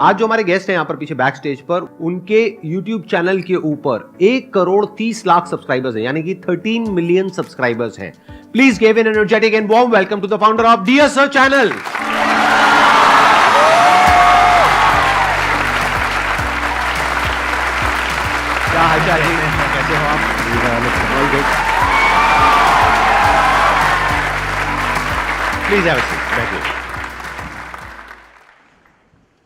आज जो हमारे गेस्ट हैं यहाँ पर पीछे बैक स्टेज पर, उनके YouTube चैनल के ऊपर 1,30,00,000 सब्सक्राइबर्स हैं, यानी कि 13 मिलियन सब्सक्राइबर्स हैं। Please give an energetic and warm welcome to the founder of dear sir channel. क्या हालचाल जी, कैसे हो आप? प्लीज हैव अ सीट, बैठिए।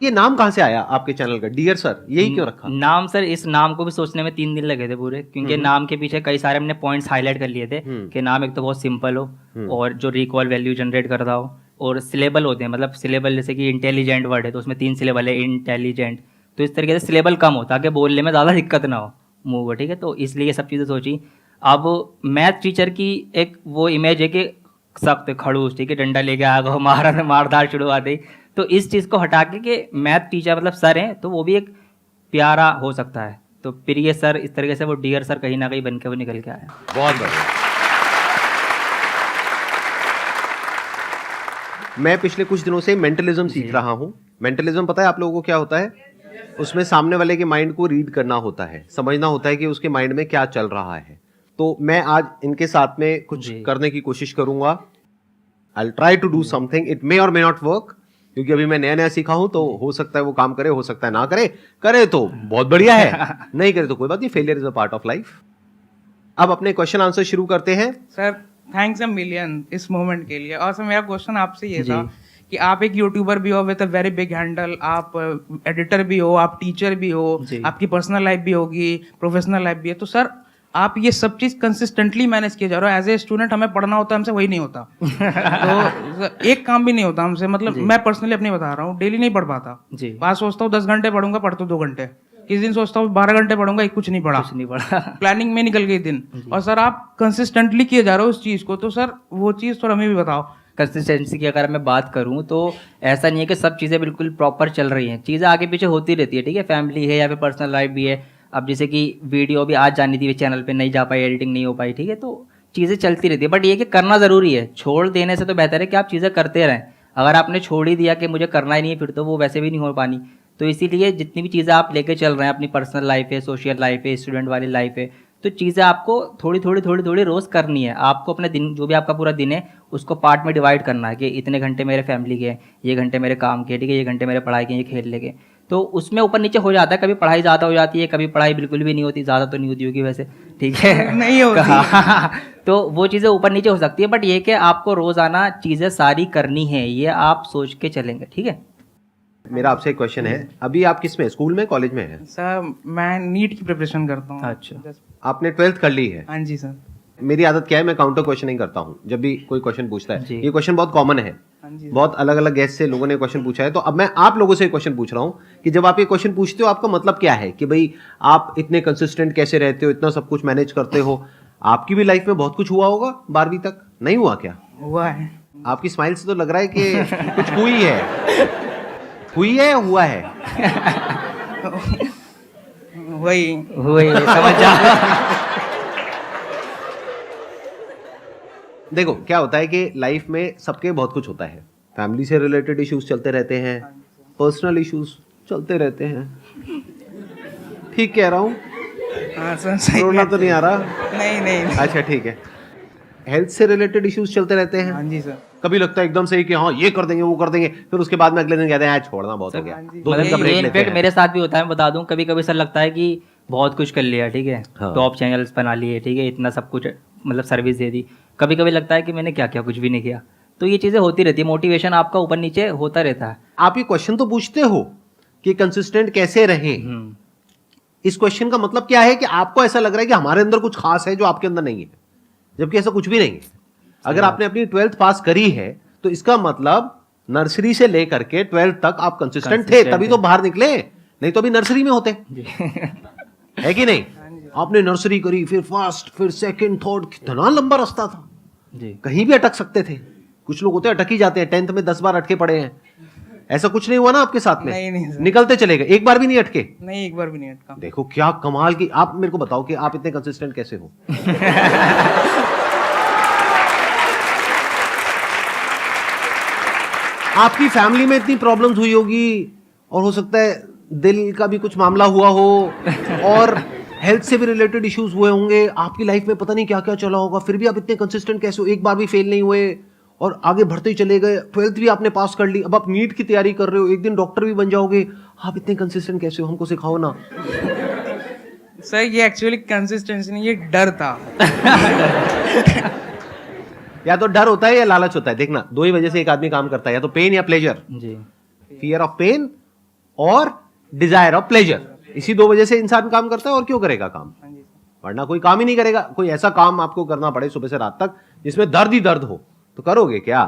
ये नाम कहां से आया आपके चैनल का, डियर सर, यही क्यों रखा? नाम सर, इस नाम को भी सोचने में 3 दिन लगे थे पूरे, क्योंकि नाम के पीछे कई सारे हमने पॉइंट्स हाईलाइट कर लिए थे कि नाम एक तो बहुत सिंपल हो और जो रिकॉल वैल्यू जनरेट करता हो, और सिलेबल होते हैं, मतलब सिलेबल जैसे कि इंटेलिजेंट वर्ड है तो उसमें 3 सिलेबल है, इंटेलिजेंट, तो इस तरीके से सिलेबल कम हो ताकि बोलने में ज़्यादा दिक्कत ना हो मूव, ठीक है। तो इसलिए ये सब चीज़ें सोची। अब मैथ टीचर की एक वो इमेज है कि सख्त खड़ूस, ठीक है, डंडा लेके आ गो, मारधार शुरू आ गई। तो इस चीज़ को हटा के मैथ टीचर मतलब सर हैं तो वो भी एक प्यारा हो सकता है, तो प्रिय सर, इस तरीके से वो डियर सर कहीं ना कहीं बन के वो निकल के आया। बहुत बढ़िया। मैं पिछले कुछ दिनों से मेंटलिज्म सीख रहा हूं। मेंटलिज्म पता है आप लोगों को क्या होता है? उसमें सामने वाले के माइंड को रीड करना होता है, समझना होता है कि उसके माइंड में क्या चल रहा है। तो मैं आज इनके साथ में कुछ करने की कोशिश करूंगा। I will try to do something, it may और मे नॉट वर्क, क्योंकि अभी मैं नया नया सीखा हूं, तो हो सकता है वो काम करे, हो सकता है ना करे। करे तो बहुत बढ़िया है, नहीं करे तो कोई बात नहीं, failure is a part of life. अब अपने क्वेश्चन आंसर शुरू करते हैं। सर थैंक्स अ मिलियन इस मोमेंट के लिए। और सर मेरा क्वेश्चन आपसे ये था कि आप एक यूट्यूबर भी हो with a very big handle, आप एडिटर भी हो, आप टीचर भी हो, आपकी पर्सनल लाइफ भी होगी, प्रोफेशनल लाइफ भी है, तो सर आप ये सब चीज कंसिस्टेंटली मैनेज किया जा रहा है। एज ए स्टूडेंट हमें पढ़ना होता है, हमसे वही नहीं होता। तो एक काम भी नहीं होता हमसे, मतलब मैं पर्सनली अपनी बता रहा हूँ, डेली नहीं पढ़ पाता। बात सोचता हूँ 10 घंटे पढ़ूंगा, पढ़ता 2 घंटे। किस दिन सोचता हूँ 12 घंटे पढ़ूंगा, कुछ नहीं पढ़ा। प्लानिंग में निकल गई दिन। और सर आप कंसिस्टेंटली किए जा रहे हो उस चीज को, तो सर वो चीज थोड़ा हमें भी बताओ। कंसिस्टेंसी की अगर मैं बात करूं तो ऐसा नहीं है कि सब चीज़ें बिल्कुल प्रॉपर चल रही हैं, चीज़ें आगे पीछे होती रहती है, ठीक है। फैमिली है या फिर पर्सनल लाइफ भी है। अब जैसे कि वीडियो भी आज जानी थी चैनल पे, नहीं जा पाई, एडिटिंग नहीं हो पाई, ठीक है। तो चीज़ें चलती रहती है, बट ये कि करना ज़रूरी है। छोड़ देने से तो बेहतर है कि आप चीज़ें करते रहें। अगर आपने छोड़ ही दिया कि मुझे करना ही नहीं है, फिर तो वो वैसे भी नहीं हो पानी। तो इसीलिए जितनी भी चीज़ें आप लेके चल रहे हैं, अपनी पर्सनल लाइफ है, सोशल लाइफ है, स्टूडेंट वाली लाइफ है, तो चीज़ें आपको थोड़ी थोड़ी रोज़ करनी है। आपको अपने दिन, जो भी आपका पूरा दिन है, उसको पार्ट में डिवाइड करना है कि इतने घंटे मेरे फैमिली के, ये घंटे मेरे काम के, ठीक है, ये घंटे मेरे पढ़ाई के, ये खेलने के। तो उसमें ऊपर नीचे हो जाता है, कभी पढ़ाई ज़्यादा हो जाती है, कभी पढ़ाई बिल्कुल भी नहीं होती। ज़्यादा तो नहीं होती होगी वैसे, ठीक है, नहीं होती। तो वो चीज़ें ऊपर नीचे हो सकती है, बट ये कि आपको रोज़ाना चीज़ें सारी करनी है, ये आप सोच के चलेंगे, ठीक है। मेरा आपसे एक क्वेश्चन है, अभी आप किस में, स्कूल में, कॉलेज में है? सर मैं नीट की प्रिपरेशन करता हूँ। अच्छा, आपने 12th कर ली है? हाँ जी सर। मेरी आदत क्या है, मैं काउंटर क्वेश्चनिंग करता हूँ जब भी कोई क्वेश्चन पूछता है। ये क्वेश्चन बहुत कॉमन है, बहुत अलग अलग गेस्ट से लोगों ने क्वेश्चन पूछा है। तो अब मैं आप लोगों से क्वेश्चन पूछ रहा हूँ कि जब आप ये क्वेश्चन पूछते हो, आपका मतलब क्या है कि भाई आप इतने कंसिस्टेंट कैसे रहते हो, इतना सब कुछ मैनेज करते हो? आपकी भी लाइफ में बहुत कुछ हुआ होगा 12वीं तक, नहीं हुआ क्या? हुआ है। आपकी स्माइल से तो लग रहा है कि कुछ हुई है। हुई है या हुआ है? वही समझ जा। देखो क्या होता है कि लाइफ में सबके बहुत कुछ होता है। फैमिली से रिलेटेड इश्यूज चलते रहते हैं, पर्सनल इश्यूज चलते रहते हैं। ठीक कह रहा हूँ? हाँ सर, सही। रोना तो नहीं आ रहा? नहीं। अच्छा ठीक है। हेल्थ से रिलेटेड इश्यूज चलते रहते हैं। हाँ जी सर। कभी लगता है एकदम सही कि हाँ ये कर देंगे, वो कर देंगे, फिर उसके बाद में अगले दिन कहते हैं छोड़ना बहुत हो गया, 2 दिन का ब्रेक लेते हैं। मेरे साथ भी होता है, मैं बता दूं, कभी कभी सर लगता है कि बहुत कुछ कर लिया, ठीक है, टॉप चैनल्स बना लिए, ठीक है, इतना सब कुछ मतलब सर्विस दे दी। कभी कभी लगता है कि मैंने क्या किया, कुछ भी नहीं किया। तो ये चीज़ें होती रहती है, मोटिवेशन आपका ऊपर नीचे होता रहता है। आप ये क्वेश्चन तो पूछते हो कि कंसिस्टेंट कैसे रहें। इस क्वेश्चन का मतलब क्या है कि आपको ऐसा लग रहा है कि हमारे अंदर कुछ खास है जो आपके अंदर नहीं है, जबकि ऐसा कुछ भी नहीं है। अगर आपने अपनी 12th पास करी है तो इसका मतलब नर्सरी से लेकर के 12th तक आप कंसिस्टेंट थे, तभी तो बाहर निकले, नहीं तो अभी नर्सरी में होते। है कि नहीं? आपने नर्सरी करी, फिर फर्स्ट, फिर सेकंड, थर्ड, कितना लंबा रास्ता था जी। कहीं भी अटक सकते थे। कुछ लोग होते हैं अटक ही जाते हैं, 10th में 10 बार अटके पड़े हैं। ऐसा कुछ नहीं हुआ ना आपके साथ में? नहीं निकलते चले गए, एक बार भी नहीं अटके? नहीं, एक बार भी नहीं अटका। देखो क्या कमाल की। आप मेरे को बताओ कि आप इतने कंसिस्टेंट कैसे हो? आपकी फैमिली में इतनी प्रॉब्लम्स हुई होगी और हो सकता है दिल का भी कुछ मामला हुआ हो और हेल्थ से भी रिलेटेड इश्यूज हुए होंगे, आपकी लाइफ में पता नहीं क्या क्या चला होगा, फिर भी आप इतने कंसिस्टेंट कैसे हो, एक बार भी फेल नहीं हुए और आगे बढ़ते ही चले गए, 12th भी आपने पास कर ली, अब आप नीट की तैयारी कर रहे हो, एक दिन डॉक्टर भी बन जाओगे, आप इतने कंसिस्टेंट कैसे हो, हमको सिखाओ ना। सर ये एक्चुअली कंसिस्टेंसी नहीं, ये डर था। या तो डर होता है या लालच होता है, देखना दो ही वजह से एक आदमी काम करता है, या तो पेन या प्लेजर, जी, फियर ऑफ पेन और डिजायर ऑफ प्लेजर, इसी दो वजह से इंसान काम करता है, और क्यों करेगा काम, वरना कोई काम ही नहीं करेगा। कोई ऐसा काम आपको करना पड़े सुबह से रात तक जिसमें दर्द ही दर्द हो, तो करोगे क्या?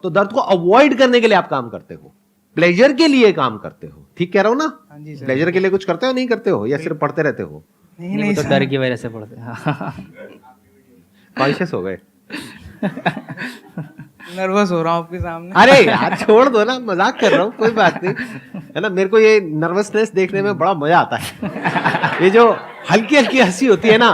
तो दर्द को अवॉइड करने के लिए आप काम करते हो, प्लेजर के लिए काम करते हो, ठीक कह रहा हूं ना? प्लेजर के लिए कुछ करते हो नहीं करते हो, या सिर्फ पढ़ते रहते हो? नहीं तो डर की वजह से पढ़ते हैं। कॉन्शियस हो गए? नर्वस हो रहा हूँ आपके सामने। अरे यार छोड़ दो ना, मजाक कर रहा हूँ, कोई बात नहीं है ना। मेरे को ये नर्वसनेस देखने में बड़ा मजा आता है, ये जो हल्की हल्की हंसी होती है ना,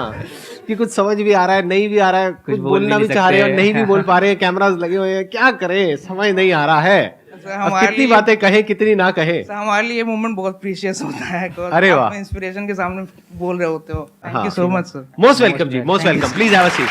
कि कुछ समझ भी आ रहा है नहीं भी आ रहा है, कुछ बोलना भी चाह रहे हैं और नहीं भी बोल पा रहे हैं, कैमरास लगे हुए हैं, क्या करें समझ नहीं आ रहा है, अब कितनी बातें कहे कितनी ना कहे। हमारे लिए ये मोमेंट बहुत प्रीशियस होता है। अरे वाह, इंस्पिरेशन के सामने बोल रहे होते हो। Thank you so much sir. Most welcome जी, most welcome, please have a seat.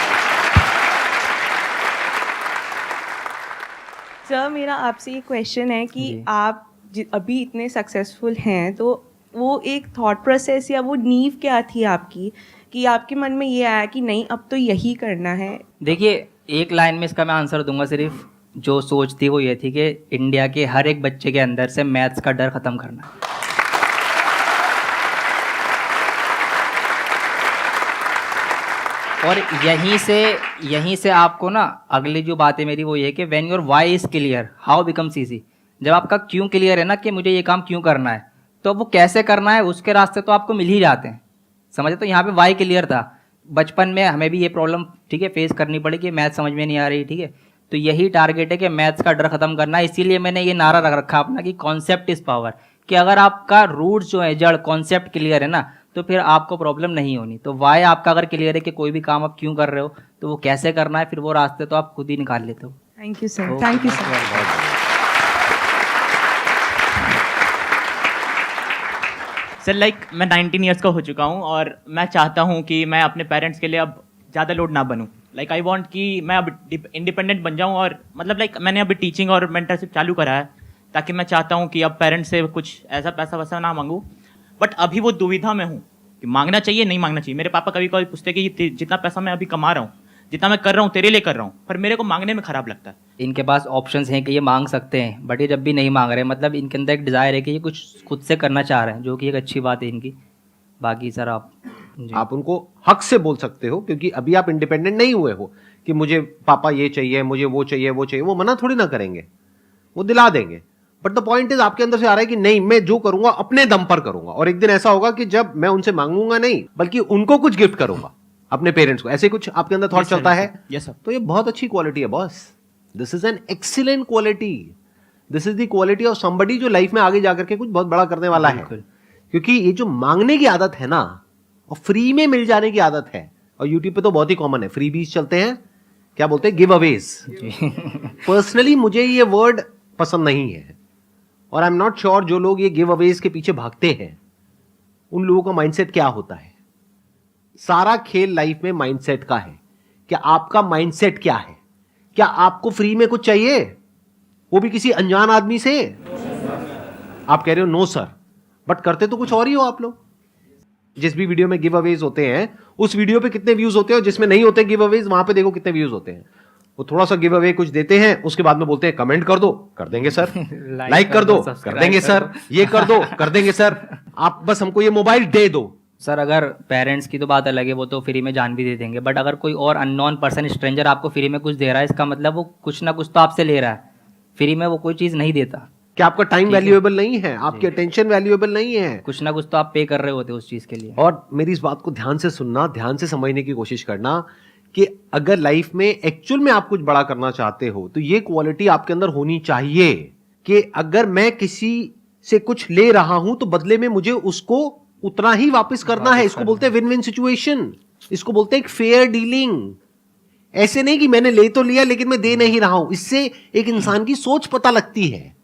Sir मेरा आपसे ये क्वेश्चन है कि आप अभी इतने सक्सेसफुल हैं, तो वो एक थॉट प्रोसेस या वो नींव क्या थी आपकी कि आपके मन में ये आया कि नहीं अब तो यही करना है? देखिए, एक लाइन में इसका मैं आंसर दूंगा, सिर्फ जो सोच थी वो ये थी कि इंडिया के हर एक बच्चे के अंदर से मैथ्स का डर खत्म करना। और यहीं से आपको ना अगली जो बात है मेरी वो ये है कि when your why is clear how becomes easy. जब आपका क्यों क्लियर है ना कि मुझे ये काम क्यों करना है, तो वो कैसे करना है उसके रास्ते तो आपको मिल ही जाते हैं, समझे? तो यहाँ पे वाई क्लियर था। बचपन में हमें भी ये प्रॉब्लम ठीक है फेस करनी पड़ी कि मैथ समझ में नहीं आ रही, ठीक है, तो यही टारगेट है कि मैथ्स का डर खत्म करना है। इसीलिए मैंने ये नारा रख रखा अपना कि कॉन्सेप्ट इज पावर, कि अगर आपका रूट जो है जड़ कॉन्सेप्ट क्लियर है ना, तो फिर आपको प्रॉब्लम नहीं होनी। तो वाई आपका अगर क्लियर है कि कोई भी काम आप क्यों कर रहे हो, तो वो कैसे करना है, फिर वो रास्ते तो आप खुद ही निकाल लेते हो। Thank you sir, thank you sir. Sir मैं 19 ईयर्स का हो चुका हूँ और मैं चाहता हूँ कि मैं अपने पेरेंट्स के लिए अब ज़्यादा लोड ना बनूँ। आई वांट कि मैं अब इंडिपेंडेंट बन जाऊँ, और मैंने अभी टीचिंग और मेंटरशिप चालू करा है, ताकि मैं चाहता हूँ कि अब पेरेंट्स से कुछ ऐसा पैसा वैसा ना मांगूँ। बट अभी वो दुविधा में हूँ कि मांगना चाहिए नहीं मांगना चाहिए। मेरे पापा कभी कभी पूछते कि जितना पैसा मैं अभी कमा रहा हूँ, जितना मैं कर रहा हूँ तेरे लिए कर रहा हूँ, पर मेरे को मांगने में खराब लगता है। इनके पास ऑप्शंस हैं कि ये मांग सकते हैं, बट ये जब भी नहीं मांग रहे, मतलब इनके अंदर एक डिज़ायर है कि ये कुछ खुद से करना चाह रहे हैं, जो कि एक अच्छी बात है इनकी। बाकी सर आप उनको हक से बोल सकते हो, क्योंकि अभी आप इंडिपेंडेंट नहीं हुए हो कि मुझे पापा ये चाहिए, मुझे वो चाहिए, वो चाहिए। वो मना थोड़ी ना करेंगे, वो दिला देंगे। बट द पॉइंट इज आपके अंदर से आ रहा है कि नहीं, मैं जो करूंगा अपने दम पर करूंगा, और एक दिन ऐसा होगा कि जब मैं उनसे मांगूंगा नहीं बल्कि उनको कुछ गिफ्ट करूंगा, अपने पेरेंट्स को। ऐसे कुछ आपके अंदर थॉट चलता है? Yes sir. तो ये बहुत अच्छी क्वालिटी है boss, this is an excellent quality, this is the quality of somebody जो लाइफ में आगे जाकर के कुछ बहुत बड़ा करने वाला है। क्योंकि ये जो मांगने की आदत है ना, और फ्री में मिल जाने की आदत है, और यूट्यूब पे तो बहुत ही कॉमन है, फ्री बीज चलते हैं, क्या बोलते हैं, गिव अवेज। पर्सनली मुझे ये वर्ड पसंद नहीं है, और आई एम नॉट श्योर जो लोग ये गिव अवेज के पीछे भागते हैं उन लोगों का माइंडसेट क्या होता है। सारा खेल लाइफ में माइंडसेट का है। क्या आपका माइंडसेट क्या है? क्या आपको फ्री में कुछ चाहिए, वो भी किसी अनजान आदमी से? आप कह रहे हो नो सर, बट करते तो कुछ और ही हो आप लोग। जिस भी वीडियो में गिव अवेज होते हैं उस वीडियो पे कितने व्यूज होते हैं, और जिसमें नहीं होते गिव अवेज वहां पे देखो कितने व्यूज होते हैं। वो थोड़ा सा गिव अवे कुछ देते हैं, उसके बाद में बोलते हैं कमेंट कर दो, कर देंगे सर, लाइक कर दो, कर देंगे सर, ये कर दो, कर देंगे सर, आप बस हमको ये मोबाइल दे दो। सर अगर पेरेंट्स की तो बात अलग है, वो तो फ्री में जान भी दे देंगे, बट अगर कोई और अननोन पर्सन, स्ट्रेंजर आपको फ्री में कुछ दे रहा है, इसका मतलब वो कुछ ना कुछ तो आपसे ले रहा है। फ्री में वो कोई चीज़ नहीं देता। क्या आपका टाइम वैल्यूएबल नहीं है? आपकी अटेंशन वैल्यूएबल नहीं है? कुछ ना कुछ तो आप पे कर रहे होते उस चीज़ के लिए। और मेरी इस बात को ध्यान से सुनना, ध्यान से समझने की कोशिश करना कि अगर लाइफ में एक्चुअल में आप कुछ बड़ा करना चाहते हो तो ये क्वालिटी आपके अंदर होनी चाहिए कि अगर मैं किसी से कुछ ले रहा हूं तो बदले में मुझे उसको उतना ही वापस करना है। इसको बोलते हैं विन विन सिचुएशन, इसको बोलते हैं एक फेयर डीलिंग। ऐसे नहीं कि मैंने ले तो लिया लेकिन मैं दे नहीं रहा हूं। इससे एक इंसान की सोच पता लगती है।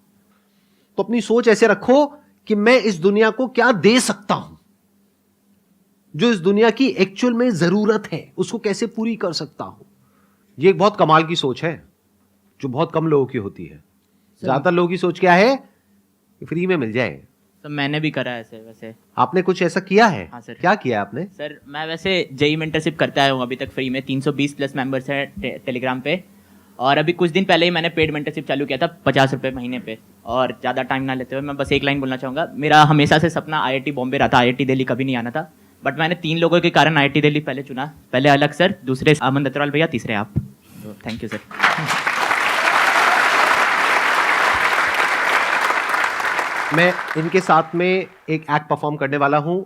तो अपनी सोच ऐसे रखो कि मैं इस दुनिया को क्या दे सकता हूं, जो इस दुनिया की एक्चुअल में जरूरत है उसको कैसे पूरी कर सकता हूं। ये एक बहुत कमाल की सोच है जो बहुत कम लोगों की होती है। ज्यादातर लोगों की सोच क्या है कि फ्री में मिल जाए। तो मैंने भी करा है ऐसे वैसे। आपने कुछ ऐसा किया है? हाँ सर। क्या किया आपने? सर मैं वैसे जेई मेंटरशिप करता आया हूँ अभी तक फ्री में। 320 प्लस मेंबर्स हैं टेलीग्राम पे, और अभी कुछ दिन पहले ही मैंने पेड मेंटरशिप चालू किया था 50 रुपये महीने पे। और ज़्यादा टाइम ना लेते हुए मैं बस एक लाइन बोलना चाहूँगा। मेरा हमेशा से सपना IIT बॉम्बे रहा था, IIT दिल्ली कभी नहीं आना था, बट मैंने 3 लोगों के कारण IIT दिल्ली पहले चुना। पहले अलग सर, दूसरे अमन दत्तवाल भैया, तीसरे आप। तो थैंक यू सर। मैं इनके साथ में एक एक्ट परफॉर्म करने वाला हूं।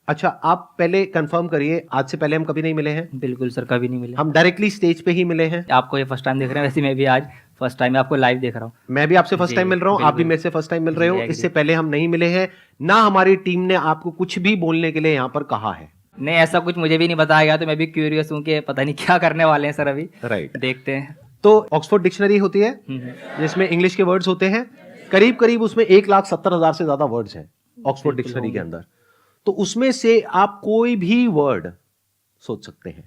अच्छा, आप पहले कंफर्म करिए, आज से पहले हम कभी नहीं मिले हैं? बिल्कुल सर, कभी नहीं मिले। हम डायरेक्टली स्टेज पे ही मिले हैं। आपको ये फर्स्ट टाइम देख रहे हैं, वैसे मैं भी आज फर्स्ट टाइम आपको लाइव देख रहा हूँ। मैं भी आपसे फर्स्ट टाइम मिल रहा हूँ, आप भी मेरे से फर्स्ट टाइम मिल रहे हो। जी, इससे पहले हम नहीं मिले हैं, ना हमारी टीम ने आपको कुछ भी बोलने के लिए यहाँ पर कहा है। नहीं, ऐसा कुछ मुझे भी नहीं बताया गया, तो मैं भी क्यूरियस हूँ कि पता नहीं क्या करने वाले हैं सर अभी। राइट। देखते हैं। तो ऑक्सफोर्ड डिक्शनरी होती है जिसमें इंग्लिश के वर्ड्स होते हैं, करीब करीब उसमें 1,70,000 से ज्यादा वर्ड्स हैं ऑक्सफोर्ड डिक्शनरी के अंदर। तो उसमें से आप कोई भी वर्ड सोच सकते हैं।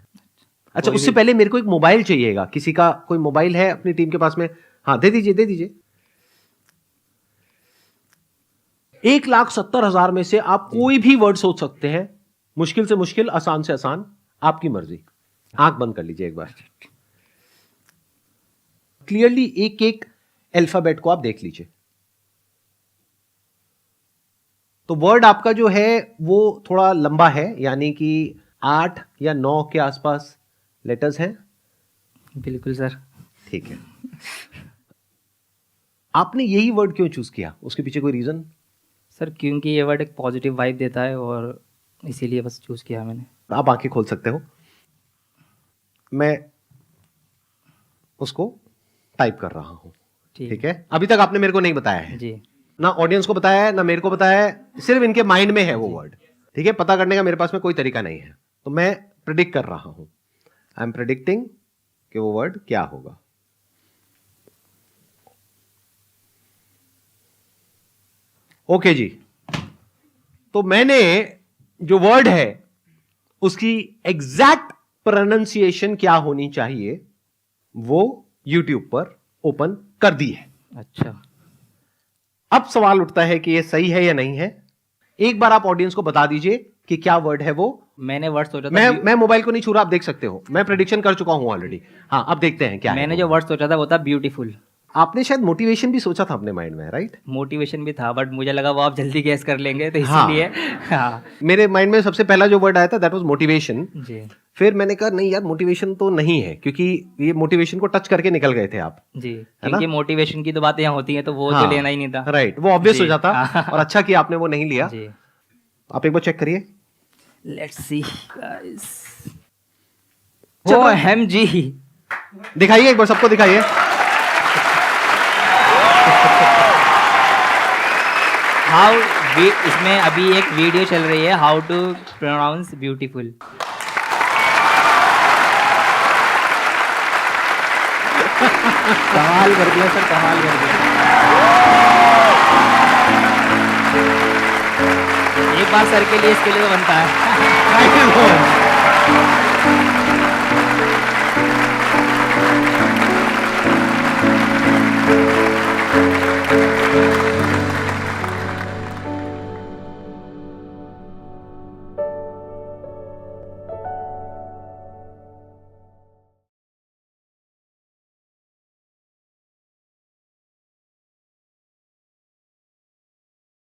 अच्छा, उससे पहले मेरे को एक मोबाइल चाहिएगा। किसी का कोई मोबाइल है अपनी टीम के पास में? हाँ, दे दीजिए, दे दीजिए। 1,70,000 में से आप कोई भी वर्ड सोच सकते हैं, मुश्किल से मुश्किल, आसान से आसान, आपकी मर्जी। आंख बंद कर लीजिए एक बार। क्लियरली एक एक अल्फाबेट को आप देख लीजिए। तो वर्ड आपका जो है वो थोड़ा लंबा है, यानी कि 8 या 9 के आसपास लेटर्स हैं। बिल्कुल सर। ठीक है। आपने यही वर्ड क्यों चूज किया? उसके पीछे कोई रीजन? सर क्योंकि ये वर्ड एक पॉजिटिव वाइब देता है और इसीलिए बस चूज किया मैंने। आप आंखें खोल सकते हो, मैं उसको टाइप कर रहा हूं। ठीक है। अभी तक आपने मेरे को नहीं बताया है जी। ना, ऑडियंस को बताया है ना मेरे को बताया है, सिर्फ इनके माइंड में है वो वर्ड। ठीक है। पता करने का मेरे पास में कोई तरीका नहीं है, तो मैं प्रिडिक्ट कर रहा हूं। आई एम प्रिडिक्टिंग कि वो वर्ड क्या होगा। ओके जी, तो मैंने जो वर्ड है उसकी एग्जैक्ट प्रोनाउंसिएशन क्या होनी चाहिए वो YouTube पर ओपन कर दी है। अच्छा, अब सवाल उठता है कि ये सही है या नहीं है। एक बार आप ऑडियंस को बता दीजिए कि क्या वर्ड है वो। मैंने वर्ड सोचा था, मैं मोबाइल को नहीं छू रहा, आप देख सकते हो, मैं प्रेडिक्शन कर चुका हूं ऑलरेडी। हाँ, अब देखते हैं क्या मैंने है जो वर्ड सोचा था वो था ब्यूटीफुल। आपने शायद मोटिवेशन भी सोचा था अपने माइंड में, राइट? मोटिवेशन भी था, बट मुझे लगा वो आप जल्दी गैस कर लेंगे, तो हाँ। इसीलिए हाँ मेरे माइंड में सबसे पहला जो वर्ड आया था दैट वाज मोटिवेशन। जी फिर मैंने कहा नहीं यार, मोटिवेशन तो नहीं है, क्योंकि ये मोटिवेशन को टच करके निकल गए थे आप। जी, क्योंकि मोटिवेशन की तो बातें यहाँ होती हैं, तो वो हाँ, तो लेना ही नहीं था। राइट, वो ऑब्वियस जी, हो जाता। हाँ। और अच्छा किया आपने वो नहीं लिया। जी, आप एक बार चेक करिए। Let's see guys. OMG, दिखाइए एक बार, सबको दिखाइए। हाउ इसमें अभी एक वीडियो चल रही है, हाउ टू प्रोनाउंस ब्यूटीफुल। कमाल कर दिया सर, कमाल कर दिया। एक बार सर के लिए, इसके लिए तो बनता है।